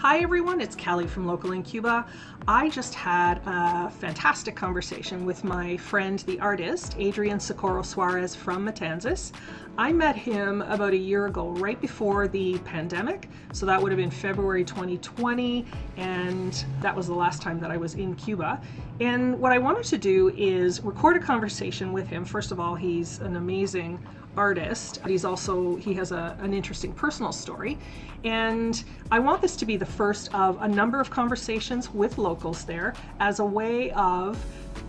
Hi everyone, it's Calle from Local in Cuba. I just had a fantastic conversation with my friend, the artist, Adrian Socorro Suarez from Matanzas. I met him about a year ago, right before the pandemic. So that would have been February 2020, and that was the last time that I was in Cuba. And what I wanted to do is record a conversation with him. First of all, he's an amazing artist. He has an interesting personal story. And I want this to be the first of a number of conversations with locals there as a way of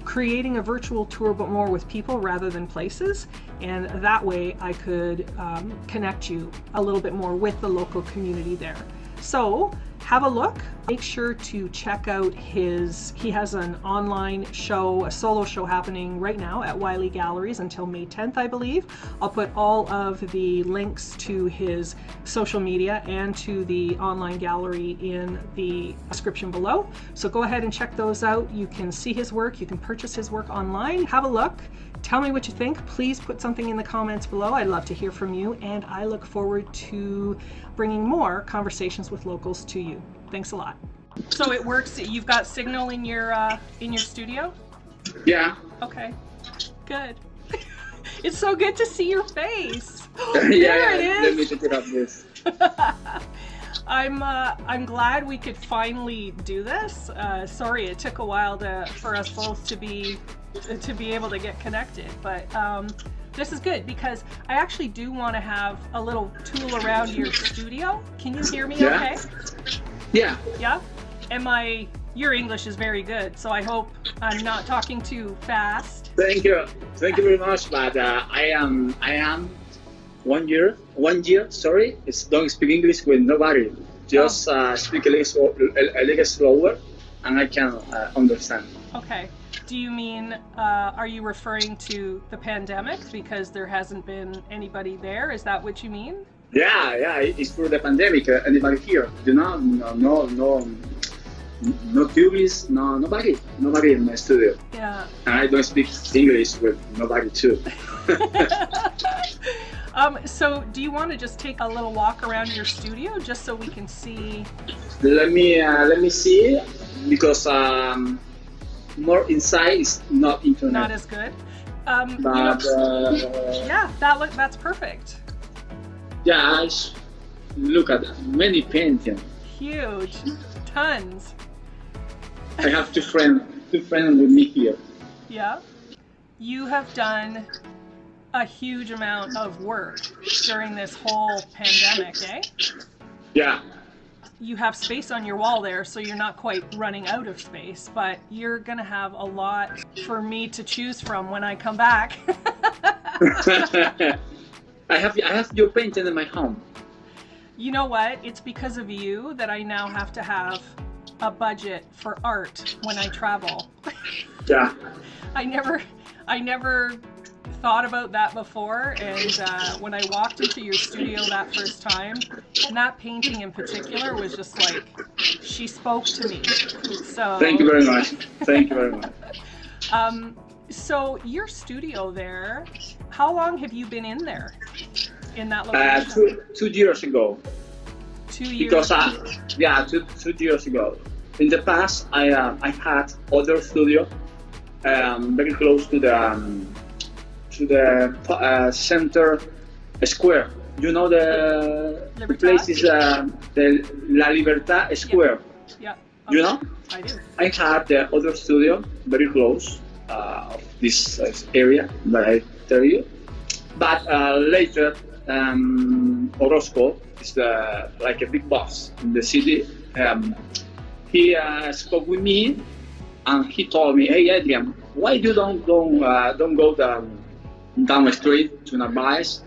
creating a virtual tour, but more with people rather than places. And that way I could connect you a little bit more with the local community there. So have a look. Make sure to check out he has an online show, a solo show happening right now at Wiley Galleries until May 10th, I believe. I'll put all of the links to his social media and to the online gallery in the description below. So go ahead and check those out. You can see his work, you can purchase his work online. Have a look. Tell me what you think. Please put something in the comments below. I'd love to hear from you, and I look forward to bringing more conversations with locals to you. Thanks a lot. So it works. You've got signal in your studio? Yeah. Okay. Good. It's so good to see your face. Yeah, it is. Let me pick it up this. I'm glad we could finally do this. Sorry, it took a while for us both to be able to get connected, but this is good because I actually do want to have a little tool around your studio. Can you hear me okay? Yeah. Yeah? And your English is very good, so I hope I'm not talking too fast. Thank you very much. But I am 1 year. Sorry, don't speak English with nobody. Just speak a little slower, and I can understand. Okay. Do you mean, are you referring to the pandemic because there hasn't been anybody there? Is that what you mean? Yeah, it's for the pandemic. Anybody here? You know, no tourists, nobody in my studio. Yeah. And I don't speak English with nobody too. So do you want to just take a little walk around your studio just so we can see? Let me see, because more inside is not internet. Not as good. But yeah, that's perfect. Yeah, I look at many paintings. Huge, tons. I have two friends with me here. Yeah, you have done a huge amount of work during this whole pandemic, eh? Yeah. You have space on your wall there, so you're not quite running out of space, but you're gonna have a lot for me to choose from when I come back. I have your painting in my home. You know what? It's because of you that I now have to have a budget for art when I travel. Yeah. I never thought about that before, and when I walked into your studio that first time, and that painting in particular was just like, she spoke to me. So thank you very much. Thank you very much. So your studio there, how long have you been in there, in that location? 2 years ago. 2 years. Because two years ago. In the past, I had other studio very close to the center square. You know the place is the La Libertad Square. Yeah. Okay. You know? I do. I had the other studio very close of this area that I tell you. But later, Orozco is like a big boss in the city. He spoke with me, and he told me, "Hey Adrian, why you don't go down the street to Narváez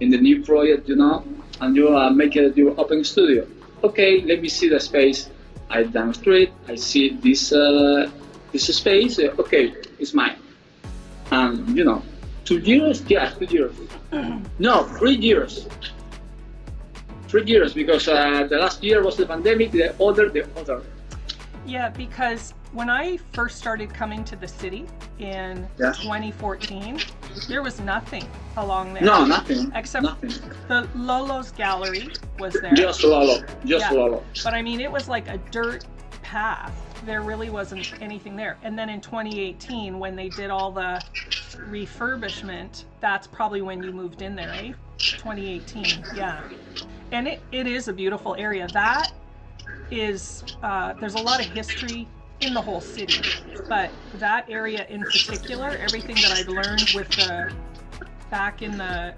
in the new project, you know, and you make your open studio?" Okay, let me see the space. I down the street, I see this space. Okay, it's mine. And you know, 2 years? Yeah, 2 years. No, 3 years. 3 years, because the last year was the pandemic. The other. Yeah, because when I first started coming to the city in 2014, there was nothing along there. No, nothing. Except nothing. the Lolo's Gallery was there. Just Lolo. Just Lolo. But I mean, it was like a dirt path. There really wasn't anything there. And then in 2018, when they did all the refurbishment, that's probably when you moved in there, eh? 2018, yeah. And it is a beautiful area. That is, there's a lot of history in the whole city, but that area in particular, everything that I've learned with the, back in the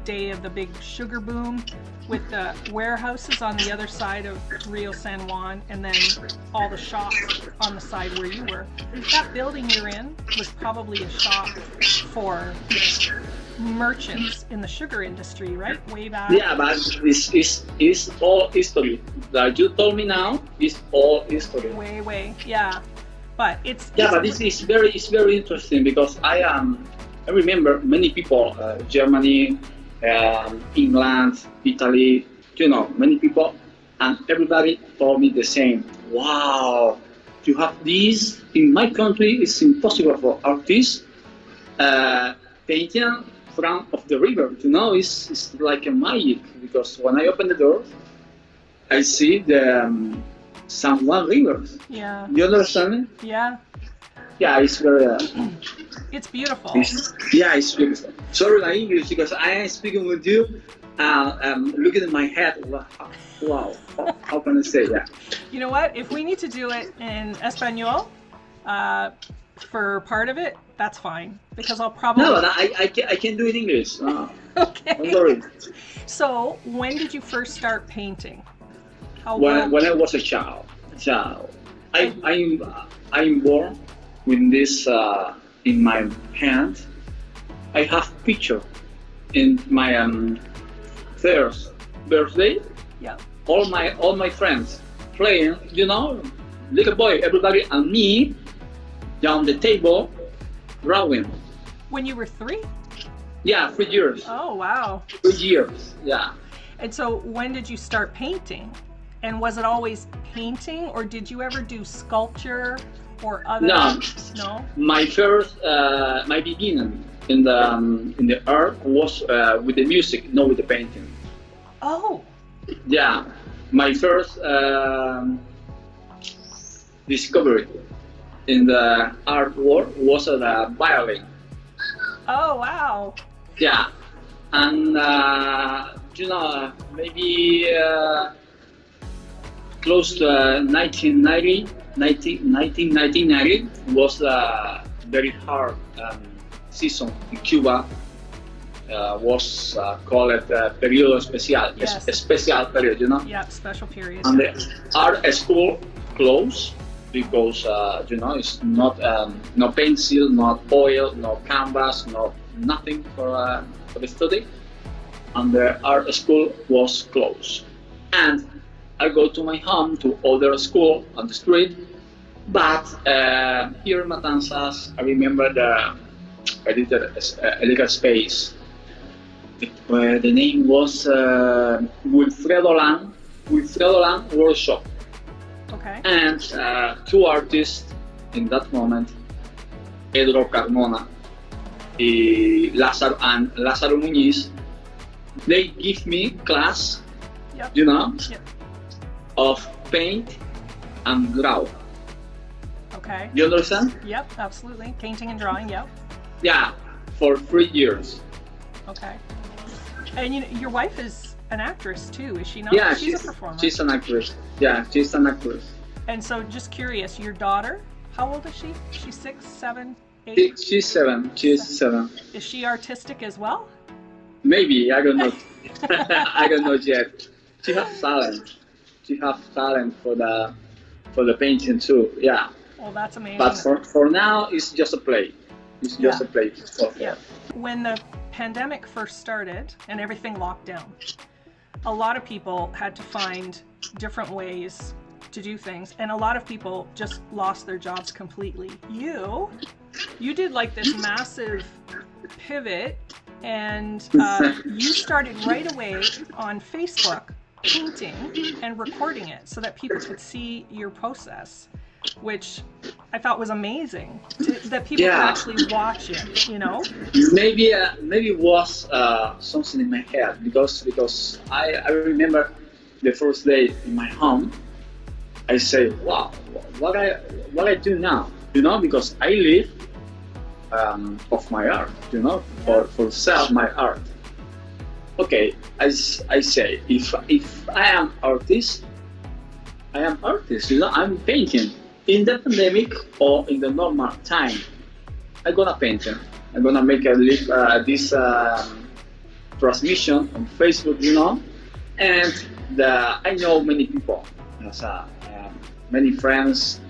day of the big sugar boom, with the warehouses on the other side of Rio San Juan, and then all the shops on the side where you were. That building you're in was probably a shop for merchants in the sugar industry, right? Way back. Yeah, but it's all history. That you told me now is all history. Way, yeah. But it's but this is very interesting, because I remember many people, Germany, England, Italy, many people, and everybody told me the same. Wow, to have this in my country, it's impossible for artists painting in front of the river. It's like a magic, because when I open the door, I see the San Juan River. Yeah. You understand me? Yeah. Yeah, it's very. It's beautiful. It's beautiful. Sorry, my English, because I am speaking with you, looking at my head. Wow. How can I say that? You know what? If we need to do it in Espanol for part of it, that's fine, because I'll probably. No, but I can do it in English. Okay. Don't worry. So, when did you first start painting? When I was a child. I'm born with this in my hand. I have picture in my first birthday. Yeah. All my friends playing, little boy, everybody, and me down the table drawing. When you were 3? Yeah, 3 years. Oh wow. 3 years. Yeah. And so, when did you start painting? And was it always painting, or did you ever do sculpture or other? No. My first, my beginning in the art was with the music, not with the painting. Oh. Yeah, my first discovery in the art world was the violin. Oh wow. Yeah, and maybe. Close to 1990 was a very hard season in Cuba. Was called periodo especial, yes. Special period, Yeah, special period. And the art school closed because it's not no pencil, not oil, no canvas, no nothing for the study, and the art school was closed. And I go to my home to other school on the street, but here in Matanzas, I remember a little space. The name was Wilfredo Lang Workshop. Okay. And 2 artists in that moment, Pedro Carmona and Lázaro Muñiz, they give me class, yep. Yep. Of paint and draw. Okay. You understand? Yep, absolutely. Painting and drawing, yep. Yeah, for 3 years. Okay. And your wife is an actress too, is she not? Yeah, she's a performer. She's an actress. Yeah, she's an actress. And so, just curious, your daughter, how old is she? She's 6, 7, 8? She's 7. She's 7. Is she artistic as well? Maybe, I don't know. I don't know yet. She has talent. She has talent for the painting too. Yeah. Well, that's amazing. But for now, it's just a play. It's just a play. Yeah. When the pandemic first started and everything locked down, a lot of people had to find different ways to do things, and a lot of people just lost their jobs completely. You did like this massive pivot, and you started right away on Facebook painting and recording it so that people could see your process, which I thought was amazing, that people could actually watch it, you know? Maybe it was something in my head because I remember the first day in my home. I say, wow, what I do now, you know, because I live of my art, you know, for sell my art. Okay, I say, if I am artist, you know, I'm painting. In the pandemic or in the normal time, I'm gonna paint it. I'm gonna make this transmission on Facebook, you know, and I know many people, many friends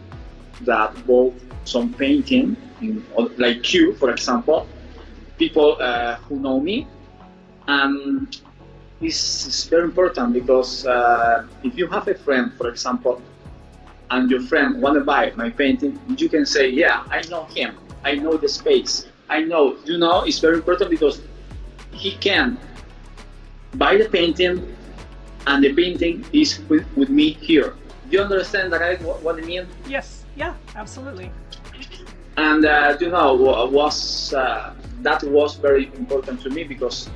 that bought some painting, like you, for example, people who know me. This is very important because if you have a friend, for example, and your friend want to buy my painting, you can say, yeah, I know him, I know the space, I know, you know, it's very important because he can buy the painting and the painting is with me here. Do you understand what I mean? Yes, yeah, absolutely. And you know, that was very important to me because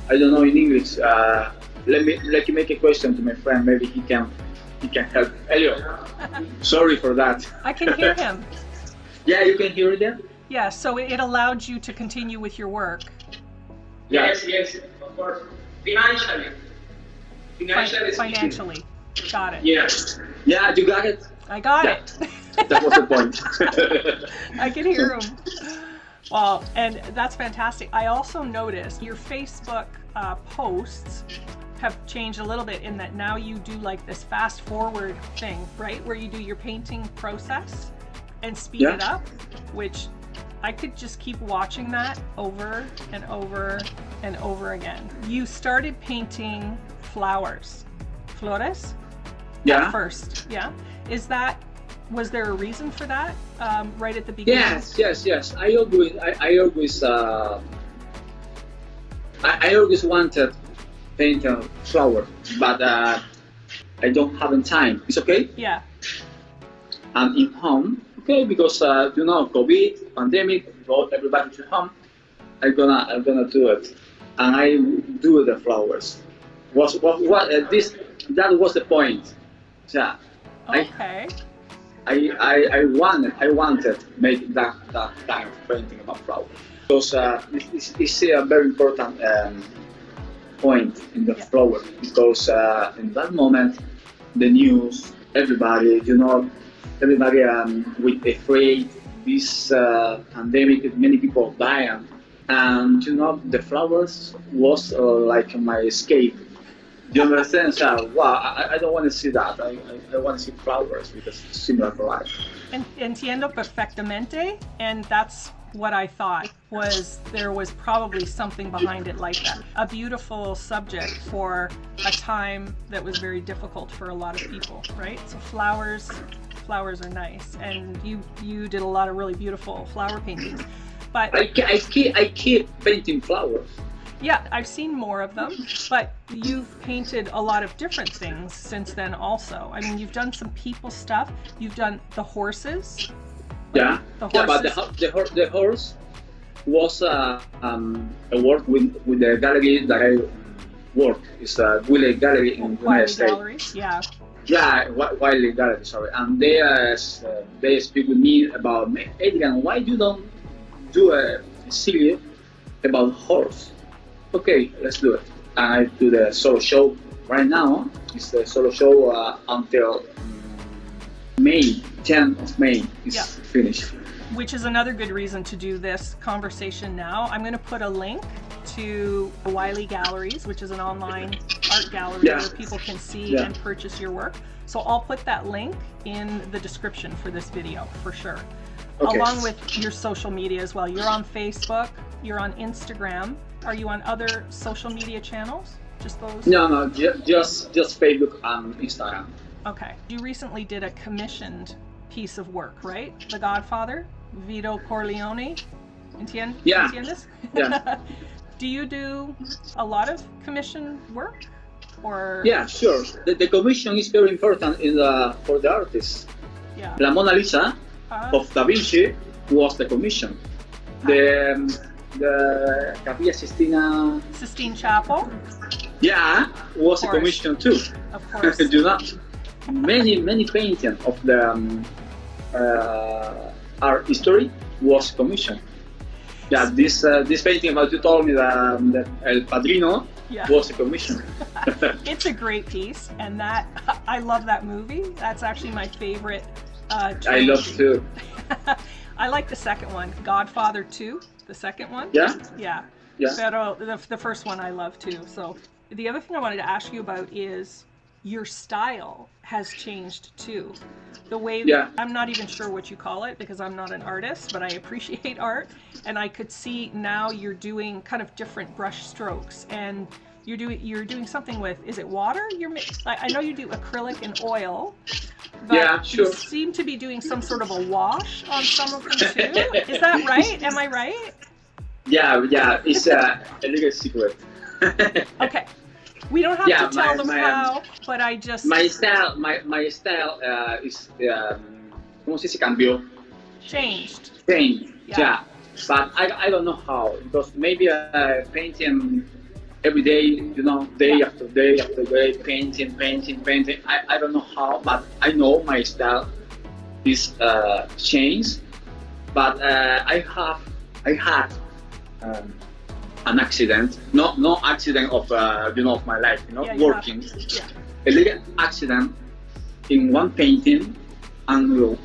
I don't know in English. Let me make a question to my friend. Maybe he can help. Elliot, sorry for that. I can hear him. Yeah, you can hear them? Yeah, so it allowed you to continue with your work. Yes, of course. Financially. Got it. Yes. Yeah, you got it? I got it. That was the point. I can hear him. Wow, and that's fantastic. I also noticed your Facebook posts have changed a little bit in that now you do like this fast forward thing, right? Where you do your painting process and speed it up, which I could just keep watching that over and over and over again. You started painting flowers, flores? Yeah. At first, yeah. Was there a reason for that right at the beginning? Yes. I always wanted paint a flower, but I don't have time. It's okay? Yeah. I'm in home, okay, because you know, COVID, pandemic, brought everybody to home. I'm gonna do it, and I do the flowers. That was the point. Yeah. Okay. I wanted to make that kind of painting about flowers because it's a very important point in the flower because in that moment the news, everybody, you know, everybody with afraid this pandemic, many people dying, and you know the flowers was like my escape. Do you understand? So, wow, I don't want to see that. I want to see flowers because it's similar to life. Entiendo perfectamente, and that's what I thought was there was probably something behind it like that. A beautiful subject for a time that was very difficult for a lot of people, right? So flowers are nice, and you did a lot of really beautiful flower paintings. But I keep painting flowers. Yeah, I've seen more of them, but you've painted a lot of different things since then also. I mean, you've done some people stuff. You've done the horses. Yeah, the horses. Yeah, but the horse was a work with the gallery that I work. It's a Wiley Gallery in the United States. Gallery, yeah. Yeah, Wiley Gallery, sorry. And they speak with me about, Adrian, why you don't do a series about horse? Okay, let's do it. And I do the solo show right now. It's the solo show until May, 10th of May is finished. Which is another good reason to do this conversation now. I'm going to put a link to Wiley Galleries, which is an online art gallery where people can see and purchase your work. So I'll put that link in the description for this video for sure. Okay. Along with your social media as well. You're on Facebook, you're on Instagram. Are you on other social media channels? Just those? No, just Facebook and Instagram. Okay. You recently did a commissioned piece of work, right? The Godfather, Vito Corleone. ¿Entiendes? Yeah. Do you do a lot of commission work? or? Yeah, sure. The commission is very important for the artist. Yeah. La Mona Lisa of Da Vinci was the commission. The Capilla Sistine Chapel. Yeah, was a commission too. Of course. Do not. Many paintings of the art history was commissioned. Yeah, this painting about you told me that El Padrino was a commission. It's a great piece, and that I love that movie. That's actually my favorite. I love too. I like the second one, Godfather 2, the second one. Yeah? Yeah. Pero the first one I love too. So the other thing I wanted to ask you about is your style has changed too. The way I'm not even sure what you call it because I'm not an artist, but I appreciate art, and I could see now you're doing kind of different brush strokes, and you're doing something with, is it water? I know you do acrylic and oil, but you seem to be doing some sort of a wash on some of them too. Is that right? Am I right? Yeah, it's a little secret. Okay. We don't have to tell them how, but I just... My style is, ¿cómo se dice? Cambió. Changed. Yeah. But I don't know how, because maybe painting every day, you know, day after day after day, painting. I don't know how, but I know my style is changed. But I had an accident, no accident of of my life, working. A little accident in one painting, and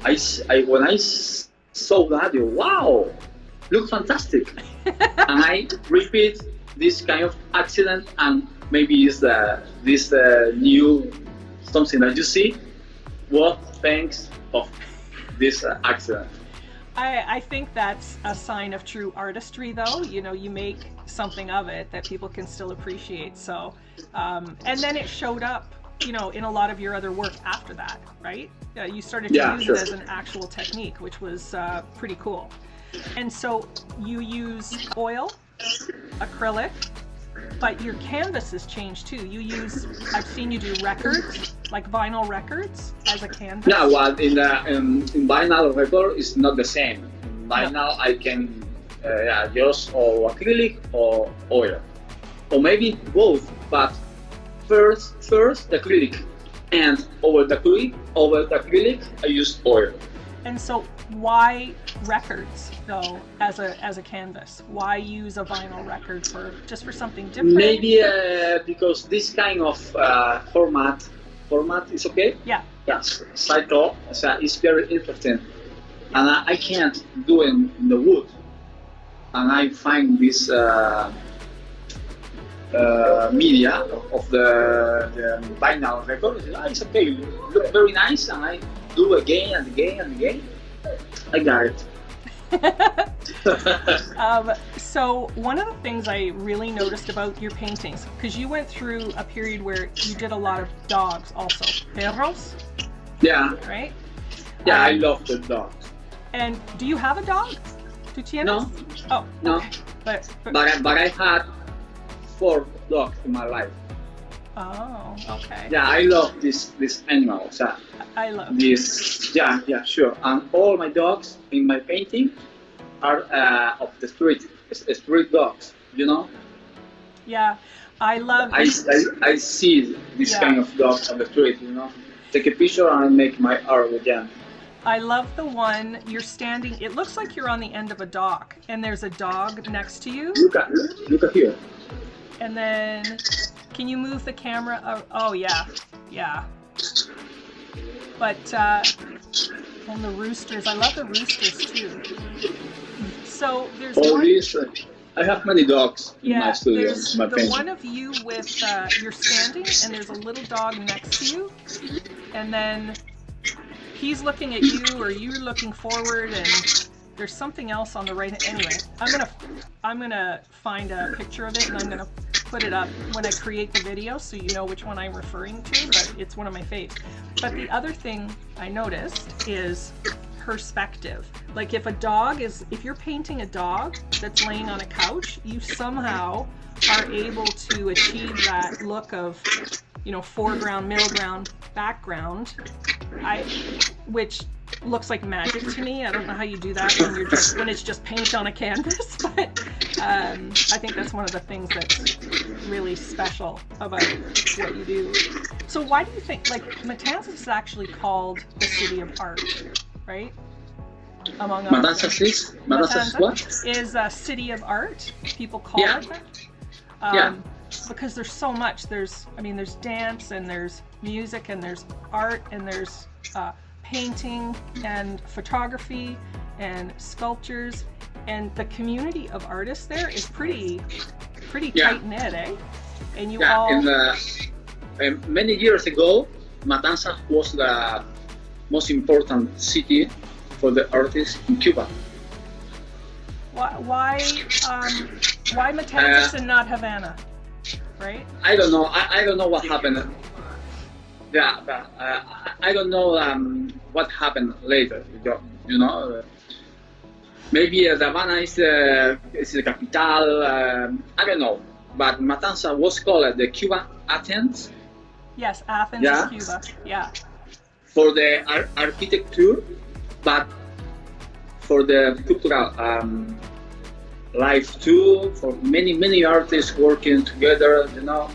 when I saw that, wow, look fantastic. And I repeat this kind of accident, and maybe it's this new something that you see. What thanks of this accident. I think that's a sign of true artistry, though. You know, you make something of it that people can still appreciate. So, and then it showed up, you know, in a lot of your other work after that, right? You started to use it as an actual technique, which was pretty cool. And so you use oil, acrylic, but your canvases change too. I've seen you do records, like vinyl records, as a canvas. Yeah, well, in vinyl record, it's not the same. In vinyl, I can use or acrylic or oil, or maybe both. But first acrylic, and over the acrylic, I use oil. And so, why records though, as a canvas? Why use a vinyl record just for something different? Maybe because this kind of format is okay. Yeah. Yes, cycle. So it's very interesting, and I can't do it in the wood, and I find this media of the vinyl record. It's okay. Look very nice, and I do again and again and again. I got it. So one of the things I really noticed about your paintings, because you went through a period where you did a lot of dogs also. Perros? Yeah. Right? Yeah, I love the dogs. And do you have a dog? ¿Tú tienes? No. Oh, no. Okay. But I had 4 dogs in my life. Oh, okay. Yeah, I love this animals. I love this. Yeah, sure. And all my dogs in my painting are of the street dogs. You know. Yeah, I love. I see this kind of dogs on the street. You know, take a picture and make my art with them. I love the one you're standing. It looks like you're on the end of a dock, and there's a dog next to you. Look at here. And then, can you move the camera? Oh yeah. But and the roosters. I love the roosters too. So there's I have many dogs in my studio. There's the one of you with you're standing, and there's a little dog next to you, and then he's looking at you, or you're looking forward, and there's something else on the right. Anyway, I'm gonna find a picture of it, and I'm gonna put it up when I create the video, so you know which one I'm referring to. But it's one of my faves. But the other thing I noticed is perspective. Like if you're painting a dog that's laying on a couch, you somehow are able to achieve that look of you know, foreground, middle ground, background, which looks like magic to me. I don't know how you do that when it's just paint on a canvas, but I think that's one of the things that's really special about what you do. So why do you think, like, Matanzas is actually called the city of art, right? Among Matanzas what? Is a city of art. People call it that. Because there's so much. There's dance, and there's music, and there's art, and there's painting and photography and sculptures, and the community of artists there is pretty tight knit, eh? And you all. Many years ago, Matanzas was the most important city for the artists in Cuba. Why Matanzas and not Havana, right? I don't know. I don't know what happened. Yeah, but I don't know what happened later. You know, maybe Havana is the capital. I don't know. But Matanzas was called the Cuban Athens. Yes, Athens is Cuba. Yeah. For the architecture, but for the cultural life too. For many artists working together. You know,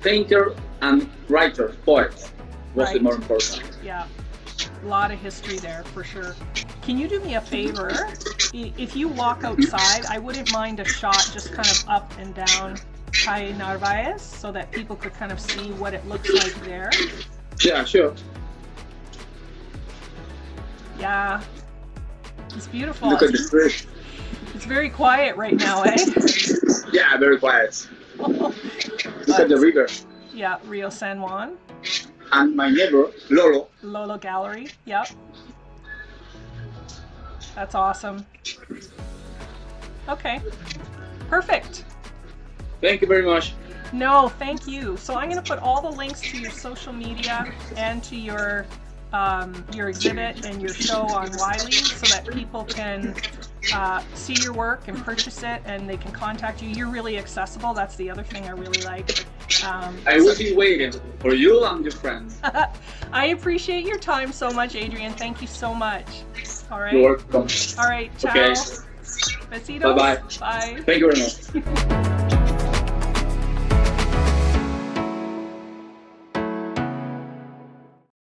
painter and writer, poet was the more important. Yeah, a lot of history there for sure. Can you do me a favor? If you walk outside, I wouldn't mind a shot just kind of up and down Calle Narváez so that people could kind of see what it looks like there. Yeah, sure. Yeah, it's beautiful. Look at the street. It's very quiet right now, eh? Yeah, very quiet. Look at the river. Yeah, Rio San Juan. And my neighbor, Lolo Gallery, yep. That's awesome. Okay, perfect. Thank you very much. No, thank you. So I'm going to put all the links to your social media and to your exhibit and your show on Wiley so that people can see your work and purchase it, and they can contact you. You're really accessible. That's the other thing I really like. I will be waiting for you and your friends. I appreciate your time so much, Adrian. Thank you so much. All right. You're welcome. All right. Ciao. Okay. Besitos. Bye-bye. Bye. Thank you very much.